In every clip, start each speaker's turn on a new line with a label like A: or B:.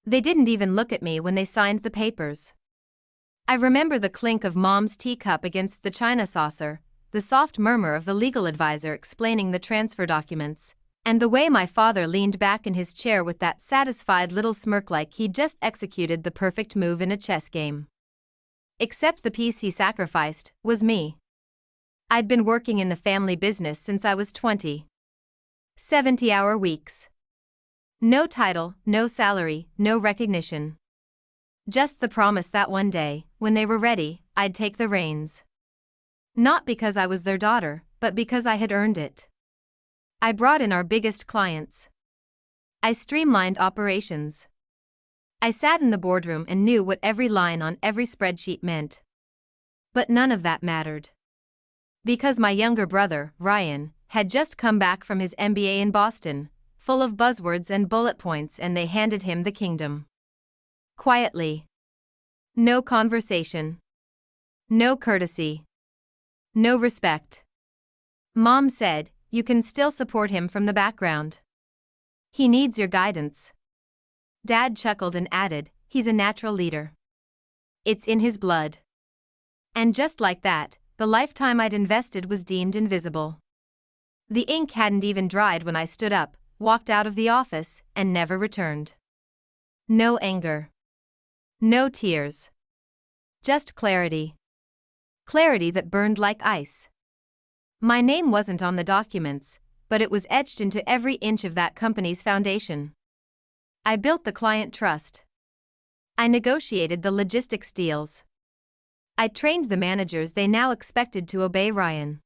A: They didn't even look at me when they signed the papers. I remember the clink of Mom's teacup against the china saucer, the soft murmur of the legal advisor explaining the transfer documents, and the way my father leaned back in his chair with that satisfied little smirk like he'd just executed the perfect move in a chess game. Except the piece he sacrificed was me. I'd been working in the family business since I was 20. 70-hour weeks. No title, no salary, no recognition. Just the promise that one day, when they were ready, I'd take the reins. Not because I was their daughter, but because I had earned it. I brought in our biggest clients. I streamlined operations. I sat in the boardroom and knew what every line on every spreadsheet meant. But none of that mattered. Because my younger brother, Ryan, had just come back from his MBA in Boston, full of buzzwords and bullet points, and they handed him the kingdom. Quietly. No conversation. No courtesy. No respect. Mom said, "You can still support him from the background. He needs your guidance." Dad chuckled and added, "He's a natural leader. It's in his blood." And just like that, the lifetime I'd invested was deemed invisible. The ink hadn't even dried when I stood up, walked out of the office, and never returned. No anger. No tears. Just clarity. Clarity that burned like ice. My name wasn't on the documents, but it was etched into every inch of that company's foundation. I built the client trust. I negotiated the logistics deals. I trained the managers they now expected to obey Ryan.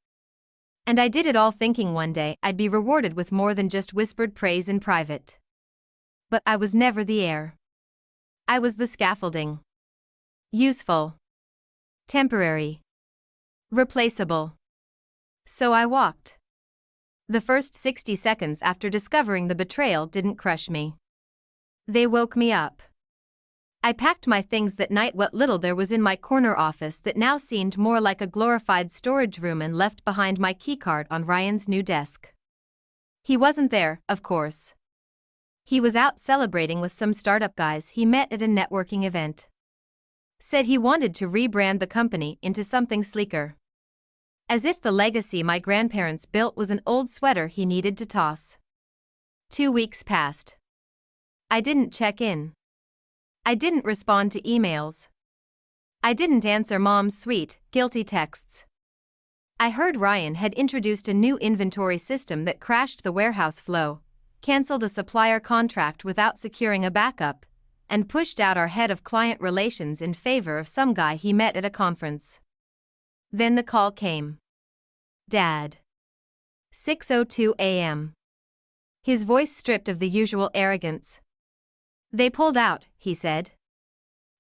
A: And I did it all thinking one day I'd be rewarded with more than just whispered praise in private. But I was never the heir. I was the scaffolding. Useful. Temporary. Replaceable. So I walked. The first 60 seconds after discovering the betrayal didn't crush me. They woke me up. I packed my things that night, what little there was in my corner office that now seemed more like a glorified storage room, and left behind my keycard on Ryan's new desk. He wasn't there, of course. He was out celebrating with some startup guys he met at a networking event. Said he wanted to rebrand the company into something sleeker. As if the legacy my grandparents built was an old sweater he needed to toss. 2 weeks passed. I didn't check in. I didn't respond to emails. I didn't answer Mom's sweet, guilty texts. I heard Ryan had introduced a new inventory system that crashed the warehouse flow, canceled a supplier contract without securing a backup, and pushed out our head of client relations in favor of some guy he met at a conference. Then the call came. Dad. 6:02 a.m. His voice stripped of the usual arrogance. "They pulled out," he said.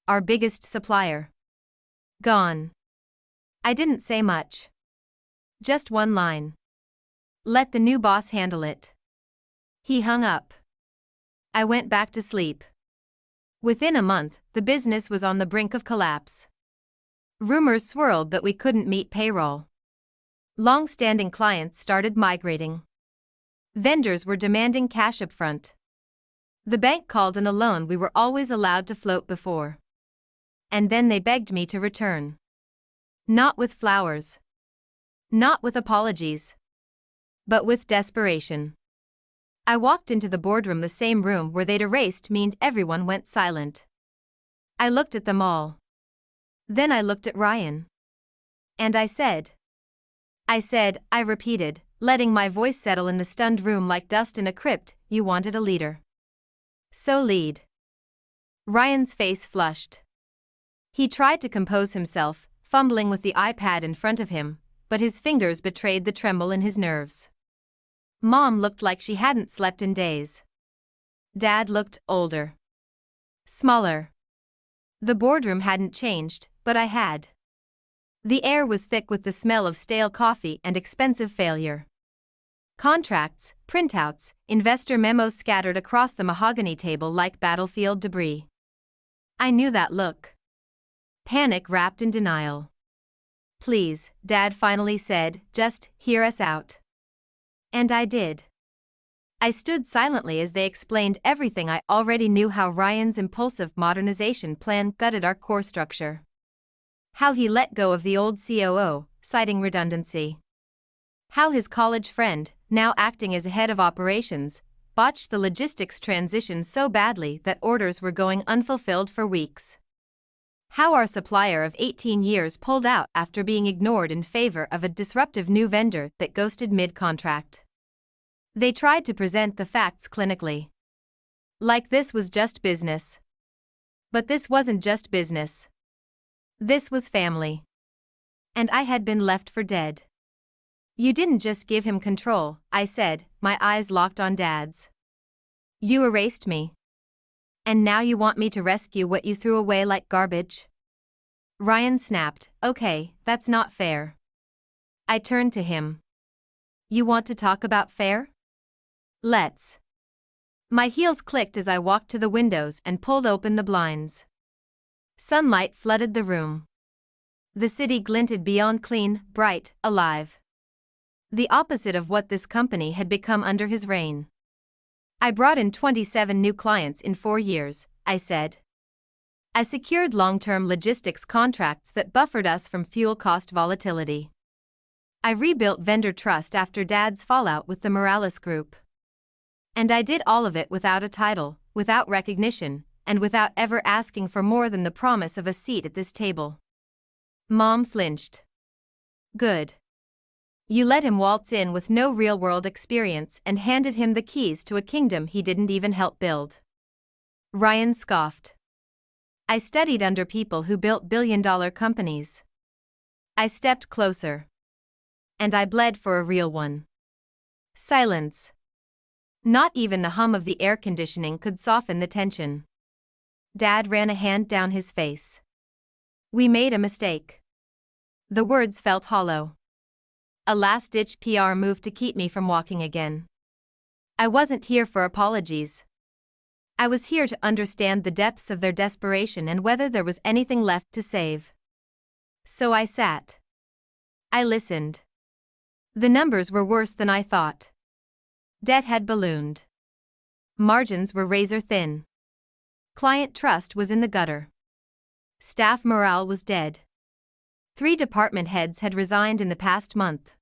A: "Our biggest supplier. Gone." I didn't say much. Just one line. "Let the new boss handle it." He hung up. I went back to sleep. Within a month, the business was on the brink of collapse. Rumors swirled that we couldn't meet payroll. Long-standing clients started migrating. Vendors were demanding cash upfront. The bank called in a loan we were always allowed to float before. And then they begged me to return. Not with flowers. Not with apologies. But with desperation. I walked into the boardroom, the same room where they'd erased me, and everyone went silent. I looked at them all. Then I looked at Ryan. And I said, I repeated, letting my voice settle in the stunned room like dust in a crypt, "You wanted a leader. So lead." Ryan's face flushed. He tried to compose himself, fumbling with the iPad in front of him, but his fingers betrayed the tremble in his nerves. Mom looked like she hadn't slept in days. Dad looked older. Smaller. The boardroom hadn't changed, but I had. The air was thick with the smell of stale coffee and expensive failure. Contracts, printouts, investor memos scattered across the mahogany table like battlefield debris. I knew that look. Panic wrapped in denial. "Please," Dad finally said, "just hear us out." And I did. I stood silently as they explained everything I already knew: how Ryan's impulsive modernization plan gutted our core structure, how he let go of the old COO, citing redundancy, how his college friend, now acting as a head of operations, botched the logistics transition so badly that orders were going unfulfilled for weeks, how our supplier of 18 years pulled out after being ignored in favor of a disruptive new vendor that ghosted mid-contract. They tried to present the facts clinically, like this was just business. But this wasn't just business. This was family. And I had been left for dead. You didn't just give him control, I said, my eyes locked on Dad's. You erased me. And now you want me to rescue what you threw away like garbage? Ryan snapped, okay, that's not fair. I turned to him. You want to talk about fair? Let's. My heels clicked as I walked to the windows and pulled open the blinds. Sunlight flooded the room. The city glinted beyond, clean, bright, alive. The opposite of what this company had become under his reign. I brought in 27 new clients in 4 years, I said. I secured long-term logistics contracts that buffered us from fuel cost volatility. I rebuilt vendor trust after Dad's fallout with the Morales Group. And I did all of it without a title, without recognition, and without ever asking for more than the promise of a seat at this table. Mom flinched. Good. You let him waltz in with no real-world experience and handed him the keys to a kingdom he didn't even help build. Ryan scoffed. I studied under people who built billion-dollar companies. I stepped closer. And I bled for a real one. Silence. Not even the hum of the air conditioning could soften the tension. Dad ran a hand down his face. We made a mistake. The words felt hollow. A last-ditch PR move to keep me from walking again. I wasn't here for apologies. I was here to understand the depths of their desperation and whether there was anything left to save. So I sat. I listened. The numbers were worse than I thought. Debt had ballooned. Margins were razor thin. Client trust was in the gutter. Staff morale was dead. 3 department heads had resigned in the past month.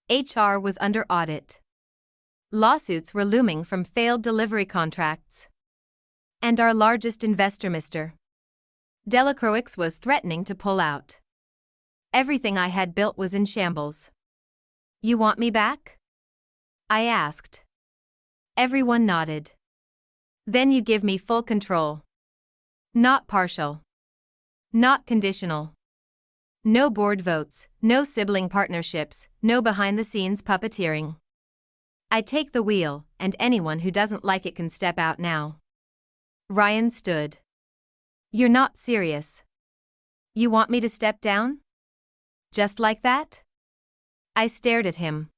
A: HR was under audit. Lawsuits were looming from failed delivery contracts. And our largest investor, Mr. Delacroix, was threatening to pull out. Everything I had built was in shambles. You want me back? I asked. Everyone nodded. Then you give me full control. Not partial. Not conditional. No board votes, no sibling partnerships, no behind-the-scenes puppeteering. I take the wheel, and anyone who doesn't like it can step out now. Ryan stood. You're not serious. You want me to step down? Just like that? I stared at him.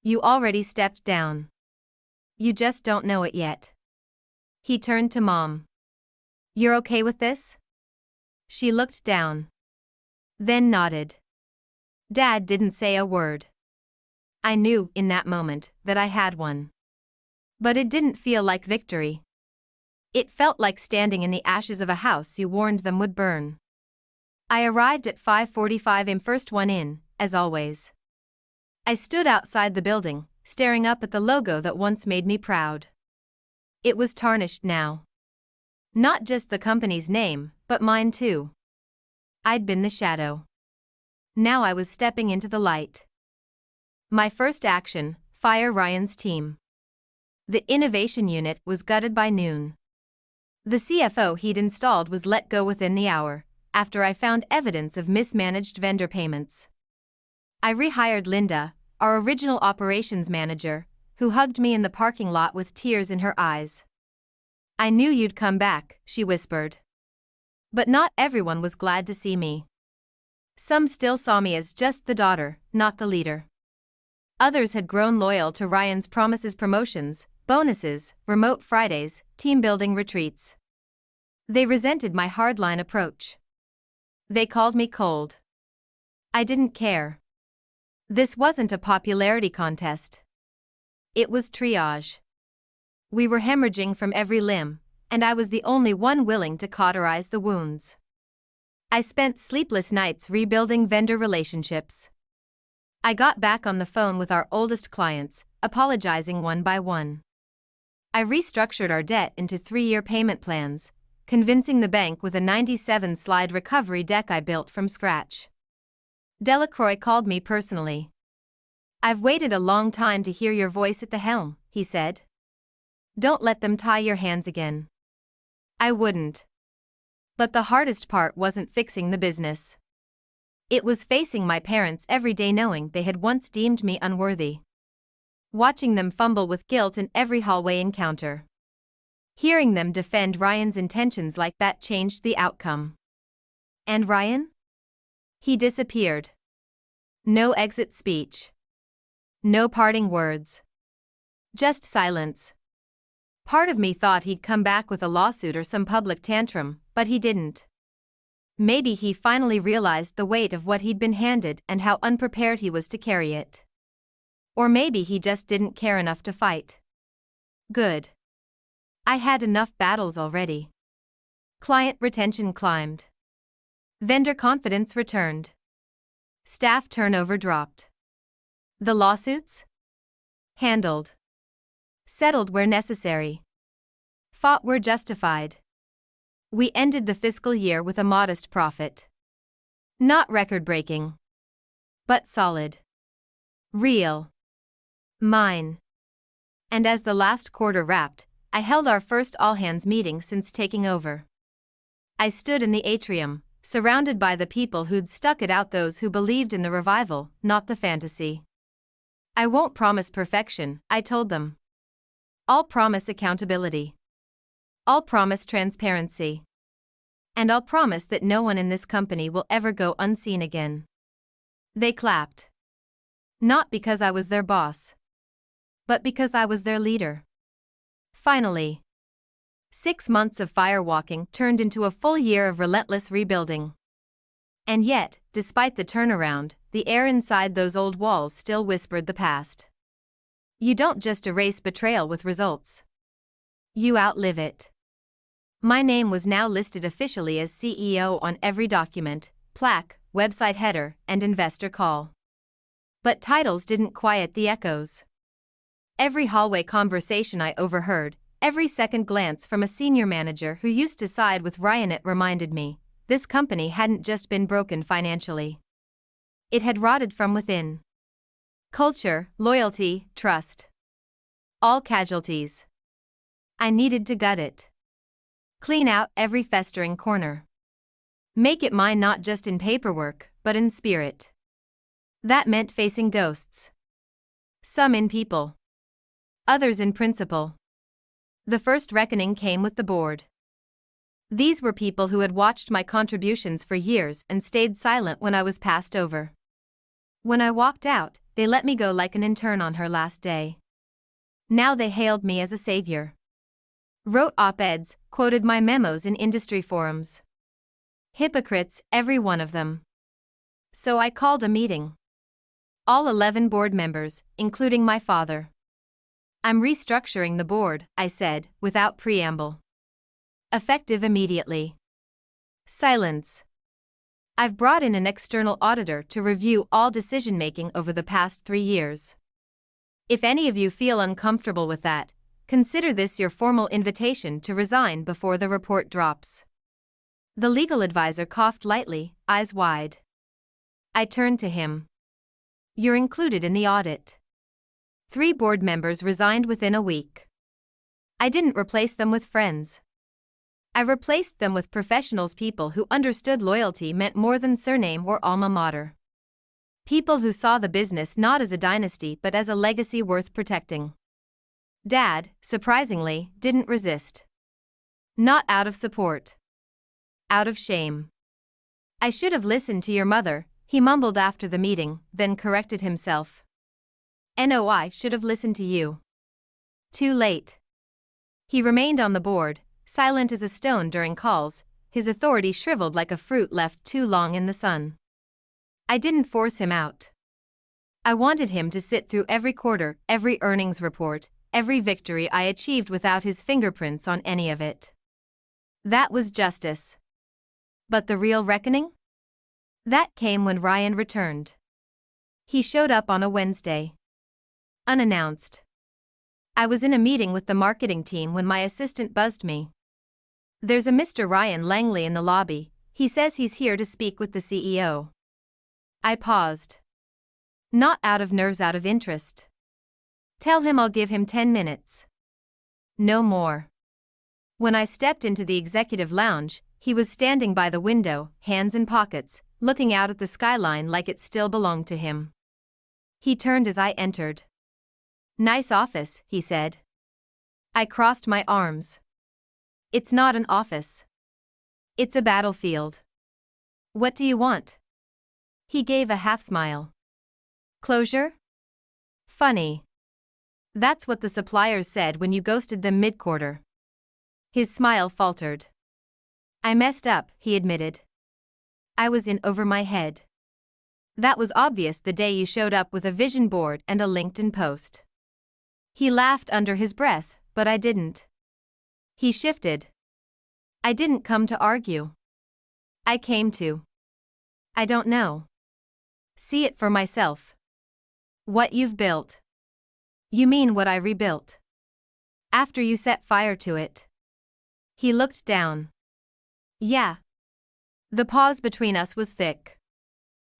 A: You already stepped down. You just don't know it yet. He turned to Mom. You're okay with this? She looked down. Then nodded. Dad didn't say a word. I knew, in that moment, that I had won. But it didn't feel like victory. It felt like standing in the ashes of a house you warned them would burn. I arrived at 5:45 am, first one in, as always. I stood outside the building, staring up at the logo that once made me proud. It was tarnished now. Not just the company's name, but mine too. I'd been the shadow. Now I was stepping into the light. My first action, fire Ryan's team. The innovation unit was gutted by noon. The CFO he'd installed was let go within the hour, after I found evidence of mismanaged vendor payments. I rehired Linda, our original operations manager, who hugged me in the parking lot with tears in her eyes. I knew you'd come back, she whispered. But not everyone was glad to see me. Some still saw me as just the daughter, not the leader. Others had grown loyal to Ryan's promises: promotions, bonuses, remote Fridays, team-building retreats. They resented my hardline approach. They called me cold. I didn't care. This wasn't a popularity contest. It was triage. We were hemorrhaging from every limb, and I was the only one willing to cauterize the wounds. I spent sleepless nights rebuilding vendor relationships. I got back on the phone with our oldest clients, apologizing one by one. I restructured our debt into 3-year payment plans, convincing the bank with a 97-slide recovery deck I built from scratch. Delacroix called me personally. "I've waited a long time to hear your voice at the helm," he said. "Don't let them tie your hands again." I wouldn't. But the hardest part wasn't fixing the business. It was facing my parents every day knowing they had once deemed me unworthy. Watching them fumble with guilt in every hallway encounter. Hearing them defend Ryan's intentions like that changed the outcome. And Ryan? He disappeared. No exit speech. No parting words. Just silence. Part of me thought he'd come back with a lawsuit or some public tantrum, but he didn't. Maybe he finally realized the weight of what he'd been handed and how unprepared he was to carry it. Or maybe he just didn't care enough to fight. Good. I had enough battles already. Client retention climbed. Vendor confidence returned. Staff turnover dropped. The lawsuits? Handled. Settled where necessary. Fought where justified. We ended the fiscal year with a modest profit. Not record-breaking. But solid. Real. Mine. And as the last quarter wrapped, I held our first all-hands meeting since taking over. I stood in the atrium, surrounded by the people who'd stuck it out, those who believed in the revival, not the fantasy. "I won't promise perfection," I told them. "I'll promise accountability. I'll promise transparency. And I'll promise that no one in this company will ever go unseen again." They clapped. Not because I was their boss, but because I was their leader. Finally. 6 months of firewalking turned into a full year of relentless rebuilding. And yet, despite the turnaround, the air inside those old walls still whispered the past. You don't just erase betrayal with results. You outlive it. My name was now listed officially as CEO on every document, plaque, website header, and investor call. But titles didn't quiet the echoes. Every hallway conversation I overheard, every second glance from a senior manager who used to side with Ryan, it reminded me, this company hadn't just been broken financially. It had rotted from within. Culture, loyalty, trust. All casualties. I needed to gut it. Clean out every festering corner. Make it mine, not just in paperwork, but in spirit. That meant facing ghosts. Some in people. Others in principle. The first reckoning came with the board. These were people who had watched my contributions for years and stayed silent when I was passed over. When I walked out, they let me go like an intern on her last day. Now they hailed me as a savior. Wrote op-eds, quoted my memos in industry forums. Hypocrites, every one of them. So I called a meeting. All 11 board members, including my father. "I'm restructuring the board," I said, without preamble. Effective immediately. Silence. "I've brought in an external auditor to review all decision-making over the past 3 years. If any of you feel uncomfortable with that, consider this your formal invitation to resign before the report drops." The legal advisor coughed lightly, eyes wide. I turned to him. "You're included in the audit." 3 board members resigned within a week. I didn't replace them with friends. I replaced them with professionals, people who understood loyalty meant more than surname or alma mater. People who saw the business not as a dynasty but as a legacy worth protecting. Dad, surprisingly, didn't resist. Not out of support. Out of shame. "I should have listened to your mother," he mumbled after the meeting, then corrected himself. "No, I should have listened to you." Too late. He remained on the board, silent as a stone during calls, his authority shriveled like a fruit left too long in the sun. I didn't force him out. I wanted him to sit through every quarter, every earnings report, every victory I achieved without his fingerprints on any of it. That was justice. But the real reckoning? That came when Ryan returned. He showed up on a Wednesday. Unannounced. I was in a meeting with the marketing team when my assistant buzzed me. "There's a Mr. Ryan Langley in the lobby. He says he's here to speak with the CEO." I paused. Not out of nerves, out of interest. "Tell him I'll give him 10 minutes. No more." When I stepped into the executive lounge, he was standing by the window, hands in pockets, looking out at the skyline like it still belonged to him. He turned as I entered. "Nice office," he said. I crossed my arms. "It's not an office. It's a battlefield. What do you want?" He gave a half smile. "Closure? Funny. That's what the suppliers said when you ghosted them mid-quarter." His smile faltered. "I messed up," he admitted. "I was in over my head. That was obvious the day you showed up with a vision board and a LinkedIn post." He laughed under his breath, but I didn't. He shifted. "I didn't come to argue. I came to. I don't know. See it for myself. What you've built." "You mean what I rebuilt? After you set fire to it?" He looked down. "Yeah." The pause between us was thick.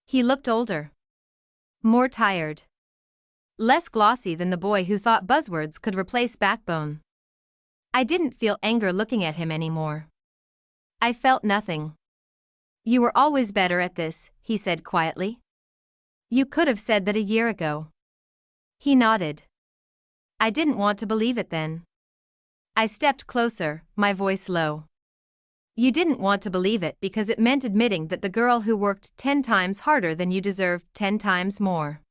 A: He looked older. More tired. Less glossy than the boy who thought buzzwords could replace backbone. I didn't feel anger looking at him anymore. I felt nothing. "You were always better at this," he said quietly. "You could have said that a year ago." He nodded. "I didn't want to believe it then." I stepped closer, my voice low. "You didn't want to believe it because it meant admitting that the girl who worked 10 times harder than you deserved 10 times more.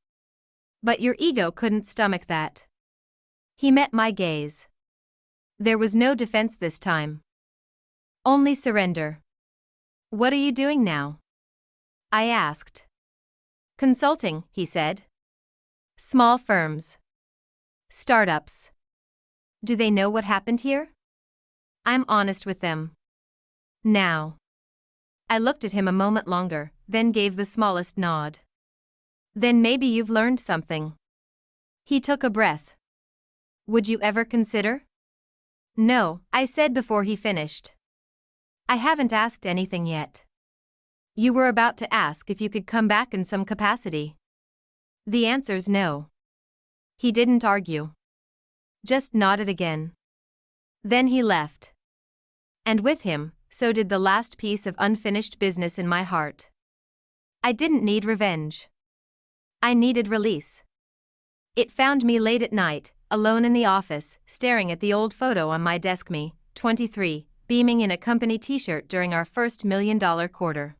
A: But your ego couldn't stomach that." He met my gaze. There was no defense this time. Only surrender. "What are you doing now?" I asked. "Consulting," he said. "Small firms. Startups. Do they know what happened here?" "I'm honest with them. Now." I looked at him a moment longer, then gave the smallest nod. "Then maybe you've learned something." He took a breath. "Would you ever consider?" "No," I said before he finished. "I haven't asked anything yet." "You were about to ask if you could come back in some capacity." "The answer's no." He didn't argue. Just nodded again. Then he left. And with him, so did the last piece of unfinished business in my heart. I didn't need revenge. I needed release. It found me late at night, alone in the office, staring at the old photo on my desk, me, 23, beaming in a company t-shirt during our first $1 million quarter.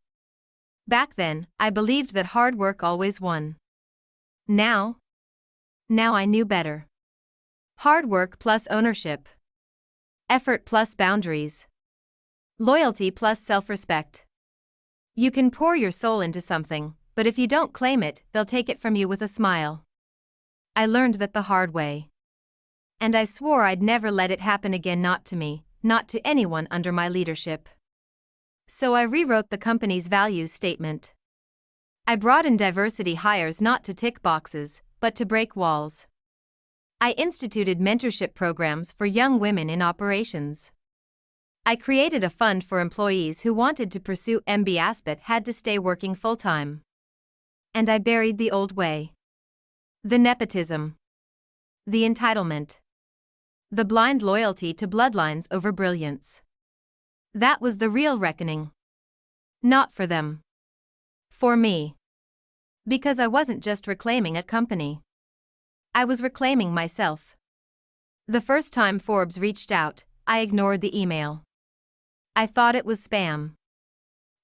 A: Back then, I believed that hard work always won. Now I knew better. Hard work plus ownership. Effort plus boundaries. Loyalty plus self-respect. You can pour your soul into something, but if you don't claim it, they'll take it from you with a smile. I learned that the hard way. And I swore I'd never let it happen again, not to me, not to anyone under my leadership. So I rewrote the company's values statement. I brought in diversity hires not to tick boxes, but to break walls. I instituted mentorship programs for young women in operations. I created a fund for employees who wanted to pursue MBAs but had to stay working full-time. And I buried the old way. The nepotism. The entitlement. The blind loyalty to bloodlines over brilliance. That was the real reckoning. Not for them. For me. Because I wasn't just reclaiming a company. I was reclaiming myself. The first time Forbes reached out, I ignored the email. I thought it was spam.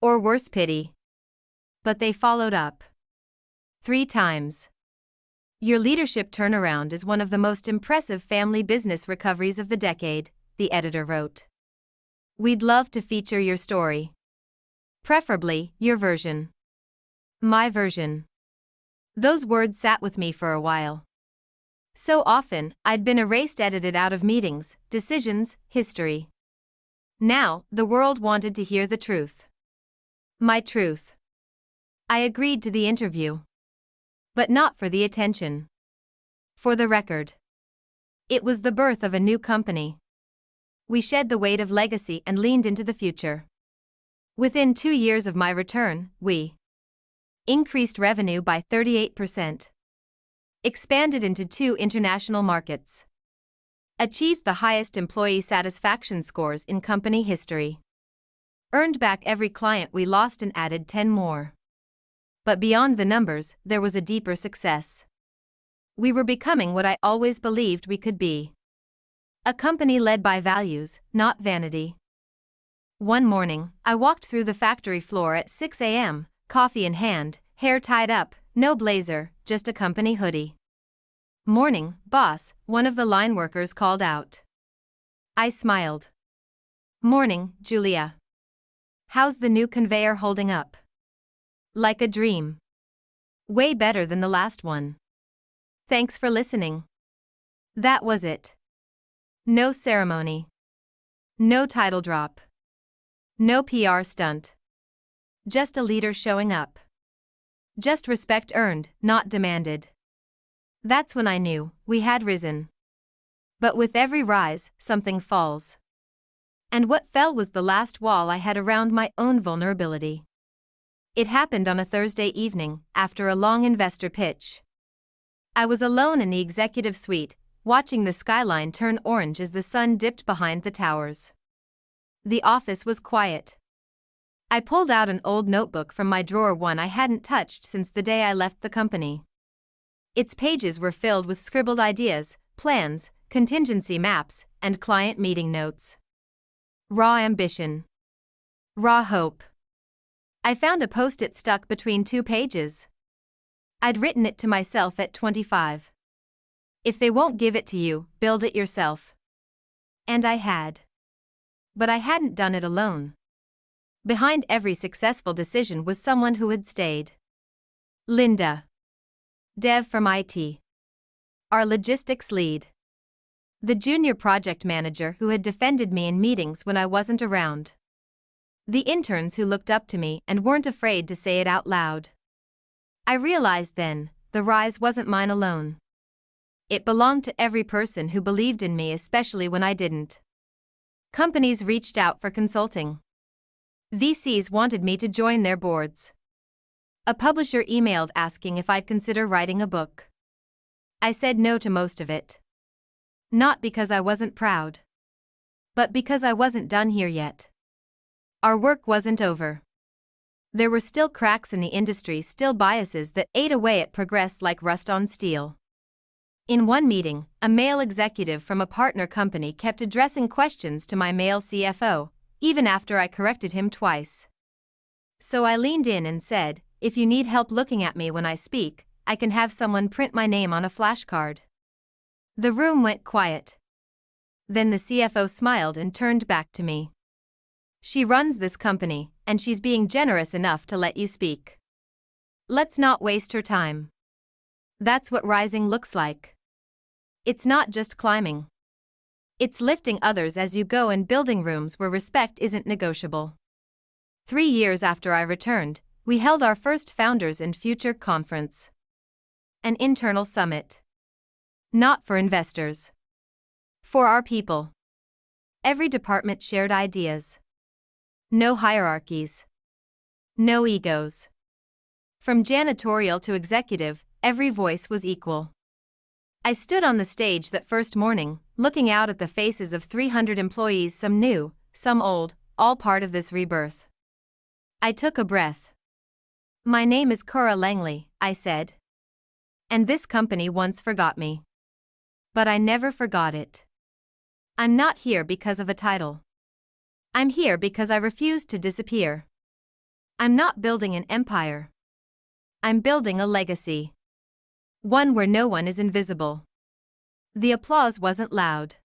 A: Or worse, pity. But they followed up. 3 times. "Your leadership turnaround is one of the most impressive family business recoveries of the decade," the editor wrote. "We'd love to feature your story. Preferably, your version." My version. Those words sat with me for a while. So often, I'd been edited out of meetings, decisions, history. Now, the world wanted to hear the truth. My truth. I agreed to the interview. But not for the attention. For the record. It was the birth of a new company. We shed the weight of legacy and leaned into the future. Within 2 years of my return, we increased revenue by 38%. Expanded into 2 international markets. Achieved the highest employee satisfaction scores in company history. Earned back every client we lost and added 10 more. But beyond the numbers, there was a deeper success. We were becoming what I always believed we could be. A company led by values, not vanity. One morning, I walked through the factory floor at 6 a.m., coffee in hand, hair tied up, no blazer, just a company hoodie. "Morning, boss," one of the line workers called out. I smiled. "Morning, Julia. How's the new conveyor holding up?" "Like a dream. Way better than the last one. Thanks for listening." That was it. No ceremony. No title drop. No PR stunt. Just a leader showing up. Just respect earned, not demanded. That's when I knew we had risen. But with every rise, something falls. And what fell was the last wall I had around my own vulnerability. It happened on a Thursday evening, after a long investor pitch. I was alone in the executive suite, watching the skyline turn orange as the sun dipped behind the towers. The office was quiet. I pulled out an old notebook from my drawer, one I hadn't touched since the day I left the company. Its pages were filled with scribbled ideas, plans, contingency maps, and client meeting notes. Raw ambition. Raw hope. I found a post-it stuck between 2 pages. I'd written it to myself at 25. "If they won't give it to you, build it yourself." And I had. But I hadn't done it alone. Behind every successful decision was someone who had stayed. Linda. Dev from IT. Our logistics lead. The junior project manager who had defended me in meetings when I wasn't around. The interns who looked up to me and weren't afraid to say it out loud. I realized then, the rise wasn't mine alone. It belonged to every person who believed in me, especially when I didn't. Companies reached out for consulting. VCs wanted me to join their boards. A publisher emailed asking if I'd consider writing a book. I said no to most of it. Not because I wasn't proud. But because I wasn't done here yet. Our work wasn't over. There were still cracks in the industry, still biases that ate away at progress like rust on steel. In one meeting, a male executive from a partner company kept addressing questions to my male CFO, even after I corrected him twice. So I leaned in and said, "If you need help looking at me when I speak, I can have someone print my name on a flashcard." The room went quiet. Then the CFO smiled and turned back to me. "She runs this company, and she's being generous enough to let you speak. Let's not waste her time." That's what rising looks like. It's not just climbing. It's lifting others as you go and building rooms where respect isn't negotiable. 3 years after I returned, we held our first Founders and Future Conference. An internal summit. Not for investors. For our people. Every department shared ideas. No hierarchies. No egos. From janitorial to executive, every voice was equal. I stood on the stage that first morning, looking out at the faces of 300 employees, some new, some old, all part of this rebirth. I took a breath. "My name is Cora Langley," I said. "And this company once forgot me. But I never forgot it. I'm not here because of a title. I'm here because I refused to disappear. I'm not building an empire. I'm building a legacy. One where no one is invisible." The applause wasn't loud.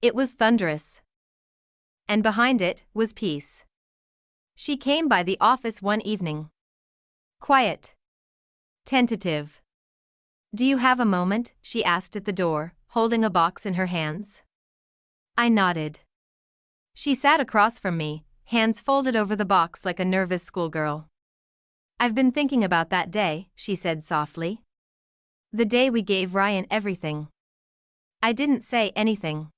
A: It was thunderous. And behind it was peace. She came by the office one evening. Quiet. Tentative. Do you have a moment? She asked at the door, holding a box in her hands. I nodded. She sat across from me, hands folded over the box like a nervous schoolgirl. I've been thinking about that day, she said softly. The day we gave Ryan everything. I didn't say anything.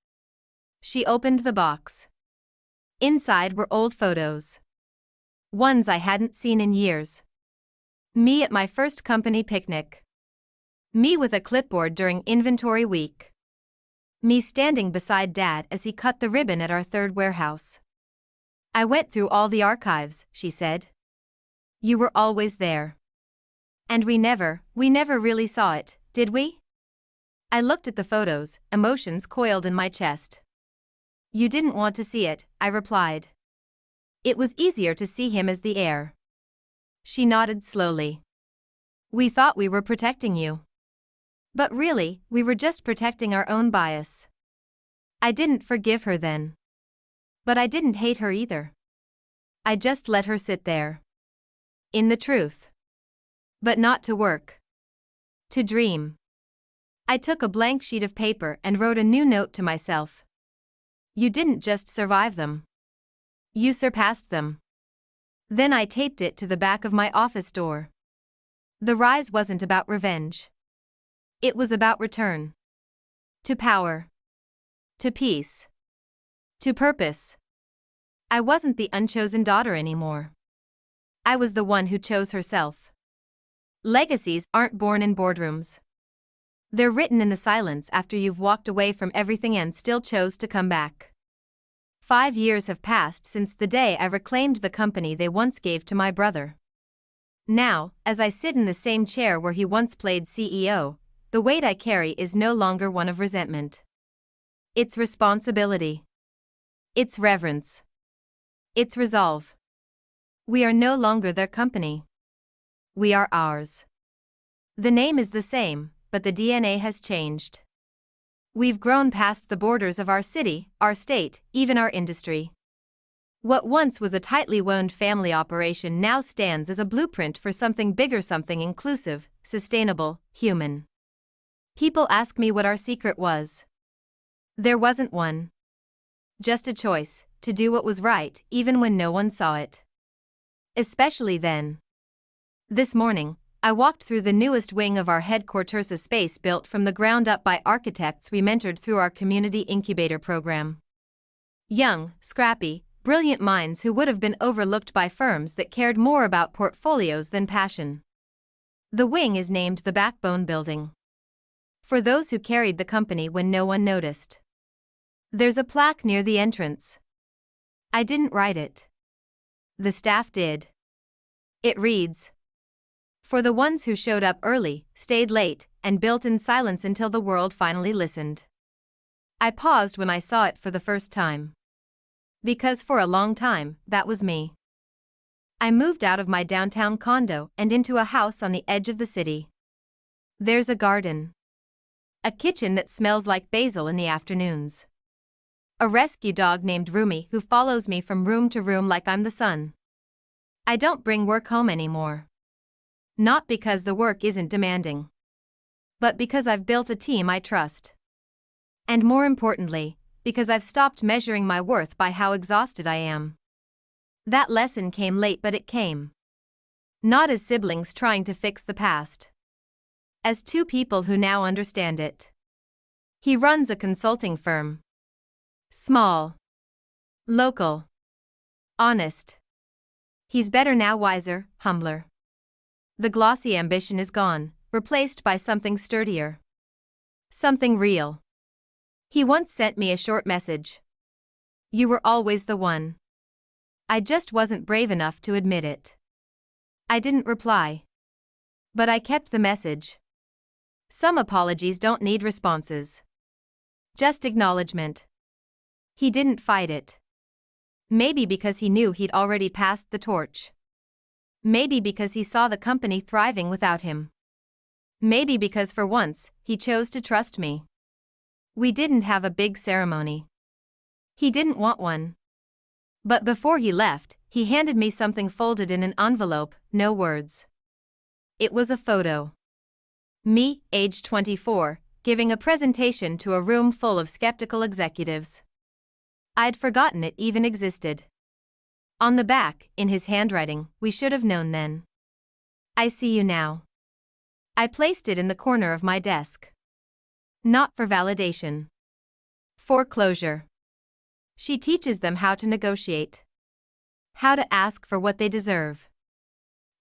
A: She opened the box. Inside were old photos. Ones I hadn't seen in years. Me at my first company picnic. Me with a clipboard during inventory week. Me standing beside Dad as he cut the ribbon at our third warehouse. I went through all the archives, she said. You were always there. And we never really saw it, did we? I looked at the photos, emotions coiled in my chest. You didn't want to see it, I replied. It was easier to see him as the heir. She nodded slowly. We thought we were protecting you. But really, we were just protecting our own bias. I didn't forgive her then. But I didn't hate her either. I just let her sit there. In the truth. But not to work. To dream. I took a blank sheet of paper and wrote a new note to myself. You didn't just survive them. You surpassed them. Then I taped it to the back of my office door. The rise wasn't about revenge. It was about return. To power. To peace. To purpose. I wasn't the unchosen daughter anymore. I was the one who chose herself. Legacies aren't born in boardrooms. They're written in the silence after you've walked away from everything and still chose to come back. 5 years have passed since the day I reclaimed the company they once gave to my brother. Now, as I sit in the same chair where he once played CEO, the weight I carry is no longer one of resentment. It's responsibility. It's reverence. It's resolve. We are no longer their company. We are ours. The name is the same, but the DNA has changed. We've grown past the borders of our city, our state, even our industry. What once was a tightly wound family operation now stands as a blueprint for something bigger, something inclusive, sustainable, human. People ask me what our secret was. There wasn't one. Just a choice, to do what was right, even when no one saw it. Especially then. This morning, I walked through the newest wing of our headquarters, a space built from the ground up by architects we mentored through our community incubator program. Young, scrappy, brilliant minds who would have been overlooked by firms that cared more about portfolios than passion. The wing is named the Backbone Building. For those who carried the company when no one noticed. There's a plaque near the entrance. I didn't write it. The staff did. It reads, for the ones who showed up early, stayed late, and built in silence until the world finally listened. I paused when I saw it for the first time. Because for a long time, that was me. I moved out of my downtown condo and into a house on the edge of the city. There's a garden. A kitchen that smells like basil in the afternoons. A rescue dog named Rumi who follows me from room to room like I'm the sun. I don't bring work home anymore. Not because the work isn't demanding. But because I've built a team I trust. And more importantly, because I've stopped measuring my worth by how exhausted I am. That lesson came late, but it came. Not as siblings trying to fix the past. As two people who now understand it. He runs a consulting firm. Small. Local. Honest. He's better now, wiser, humbler. The glossy ambition is gone, replaced by something sturdier. Something real. He once sent me a short message. You were always the one. I just wasn't brave enough to admit it. I didn't reply. But I kept the message. Some apologies don't need responses. Just acknowledgement. He didn't fight it. Maybe because he knew he'd already passed the torch. Maybe because he saw the company thriving without him. Maybe because for once, he chose to trust me. We didn't have a big ceremony. He didn't want one. But before he left, he handed me something folded in an envelope, no words. It was a photo. Me, age 24, giving a presentation to a room full of skeptical executives. I'd forgotten it even existed. On the back, in his handwriting, "We should have known then. I see you now." I placed it in the corner of my desk. Not for validation. For closure. She teaches them how to negotiate. How to ask for what they deserve.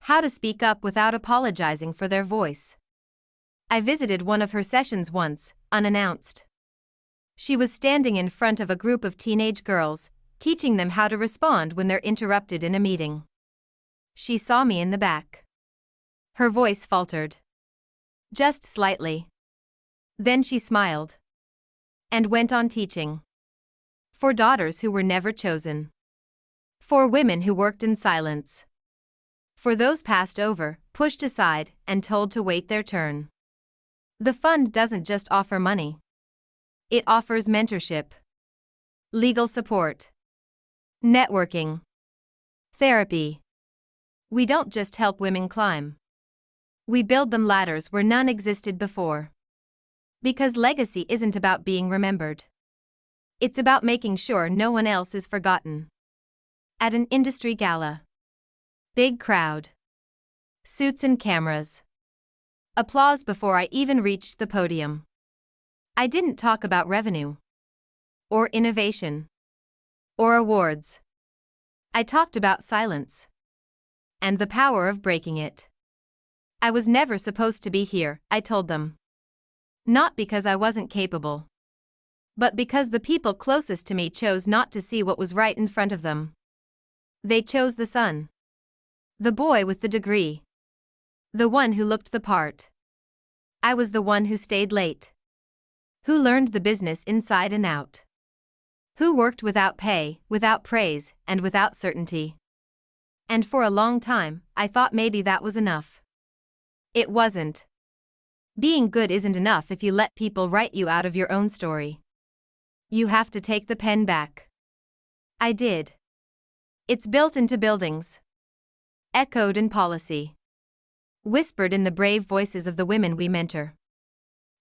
A: How to speak up without apologizing for their voice. I visited one of her sessions once, unannounced. She was standing in front of a group of teenage girls, teaching them how to respond when they're interrupted in a meeting. She saw me in the back. Her voice faltered. Just slightly. Then she smiled. And went on teaching. For daughters who were never chosen. For women who worked in silence. For those passed over, pushed aside, and told to wait their turn. The fund doesn't just offer money. It offers mentorship. Legal support. Networking. Therapy. We don't just help women climb. We build them ladders where none existed before. Because legacy isn't about being remembered. It's about making sure no one else is forgotten. At an industry gala. Big crowd. Suits and cameras. Applause before I even reached the podium. I didn't talk about revenue. Or innovation. Or awards. I talked about silence. And the power of breaking it. I was never supposed to be here, I told them. Not because I wasn't capable. But because the people closest to me chose not to see what was right in front of them. They chose the son. The boy with the degree. The one who looked the part. I was the one who stayed late. Who learned the business inside and out. Who worked without pay, without praise, and without certainty. And for a long time, I thought maybe that was enough. It wasn't. Being good isn't enough if you let people write you out of your own story. You have to take the pen back. I did. It's built into buildings. Echoed in policy. Whispered in the brave voices of the women we mentor.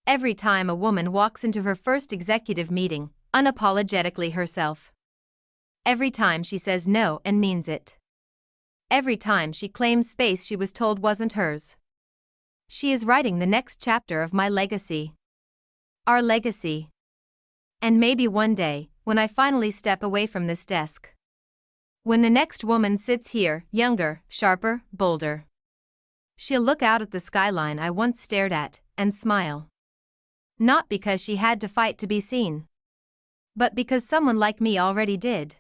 A: Every time a woman walks into her first executive meeting, unapologetically herself. Every time she says no and means it. Every time she claims space she was told wasn't hers. She is writing the next chapter of my legacy. Our legacy. And maybe one day, when I finally step away from this desk. When the next woman sits here, younger, sharper, bolder. She'll look out at the skyline I once stared at, and smile. Not because she had to fight to be seen. But because someone like me already did.